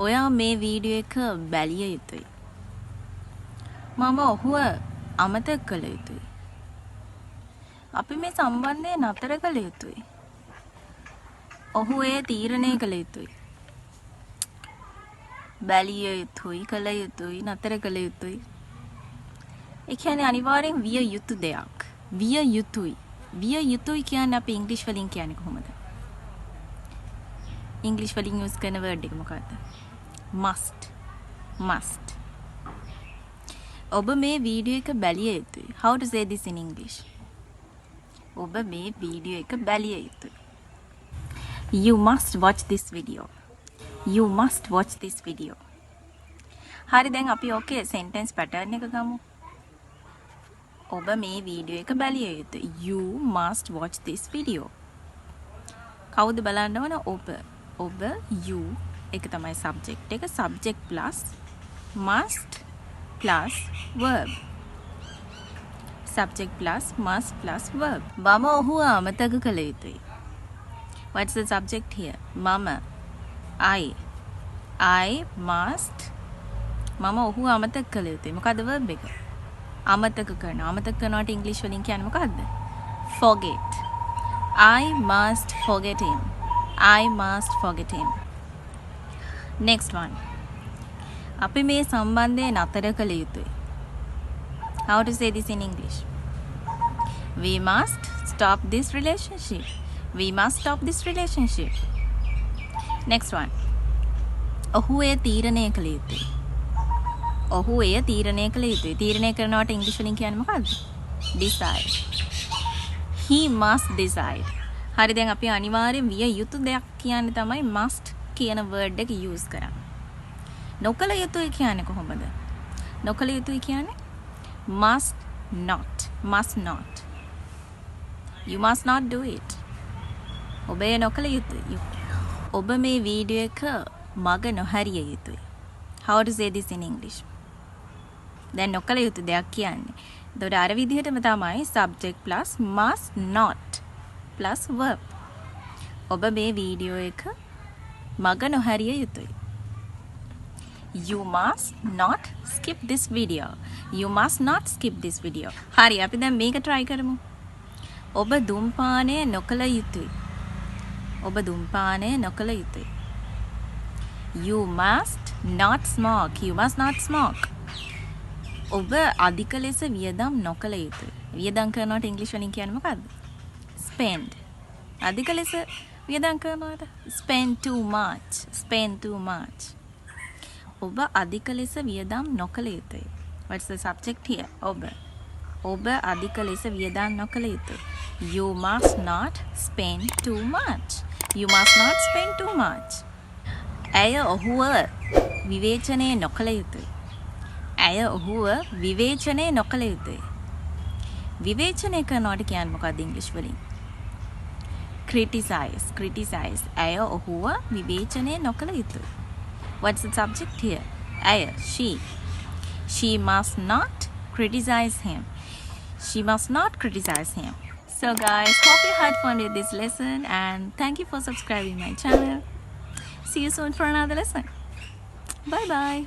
ඔයා මේ වීඩියෝ එක බැලිය යුතුයි. මම ඔහුව අමතක කළ යුතුයි. අපි මේ සම්බන්ධය නතර කළ යුතුයි. ඔහු ඒ තීරණය කළ යුතුයි. බැලිය යුතුයි, කළ යුතුයි, නතර කළ යුතුයි. ඒ කියන්නේ අනිවාර්යෙන් විය යුතු දෙයක්. විය යුතුයි. විය යුතුයි කියන්නේ අපි ඉංග්‍රීසි වලින් කියන්නේ කොහොමද? ඉංග්‍රීසි වලින් යූස් කරන වර්ඩ් එක මොකක්ද? must. must. ඔබ මේ වීඩියෝ එක බැලිය යුතුයි. How to say this in English? ඔබ මේ වීඩියෝ එක බැලිය යුතුයි. You must watch this video. You must watch this video. හරි දැන් අපි ඕකේ sentence pattern එක ගමු. ඔබ මේ වීඩියෝ එක බැලිය යුතුයි. You must watch this video. කවුද බලන්න ඕන? ඔබ. ඔබ you එක තමයි subject එක. subject plus must plus verb. subject plus must plus verb. මම ඔහුව අමතක කළ යුතුයි. What's the subject here? මම. I must. මම ඔහුව අමතක කළ යුතුයි. මොකද්ද verb එක? අමතක කරනවා. අමතක කරනවට ඉංග්‍රීසි වලින් කියන්නේ මොකද්ද? forget. I must forget him. I must forget him. Next one. අපි මේ සම්බන්ධය නතර කළ යුතුයි. How to say this in English? We must stop this relationship. We must stop this relationship. Next one. ඔහු එය තීරණය කළ යුතුයි. ඔහු එය තීරණය කළ යුතුයි. තීරණය කරනවට ඉංග්‍රීසි වලින් කියන්නේ මොකද්ද? decide. He must decide. හරි දැන් අපි අනිවාර්යෙන් විය යුතු දෙයක් කියන්නේ තමයි must කියන word එක use කරන්නේ. නොකළ යුතුයි කියන්නේ කොහොමද? නොකළ යුතුයි කියන්නේ must not. must not. You must not do it. ඔබ එය නොකළ යුතුයි. ඔබ මේ වීඩියෝ එක මග නොහැරිය යුතුයි. How to say this in English? දැන් නොකළ යුතු දෙයක් කියන්නේ. එතකොට අර විදිහටම තමයි subject plus must not plus verb. ඔබ මේ වීඩියෝ එක මග නොහැරිය යුතුයි. You must not skip this video. You must not skip this video. හරි අපි දැන් මේක try කරමු. ඔබ දුම්පානය නොකළ යුතුයි. ඔබ දුම්පානය නොකළ යුතුයි. You must not smoke. You must not smoke. ඔබ අධික ලෙස වියදම් නොකළ යුතුයි. වියදම් කරනවට ඉංග්‍රීසි වලින් කියන්නේ මොකද්ද? spend. අධික ලෙස වියදම් කරනවට spend too much. spend too much. ඔබ අධික ලෙස වියදම් නොකළ යුතුයි. What's the subject here? ඔබ. ඔබ අධික ලෙස වියදම් නොකළ යුතුයි. You must not spend too much. You must not spend too much. ඇය ඔහුව විවේචනය නොකළ යුතුයි. ඇය ඔහුව විවේචනය නොකළ යුතුයි. විවේචනය කරනවට කියන්නේ මොකක්ද ඉංග්‍රීසි වලින්? criticize. criticize. ඇය ඔහුව විවේචනය නොකළ යුතුයි. What's the subject here? ඇය. she. She must not criticize him. She must not criticize him. So guys, hope you had fun with this lesson and thank you for subscribing my channel. See you soon for another lesson. Bye bye.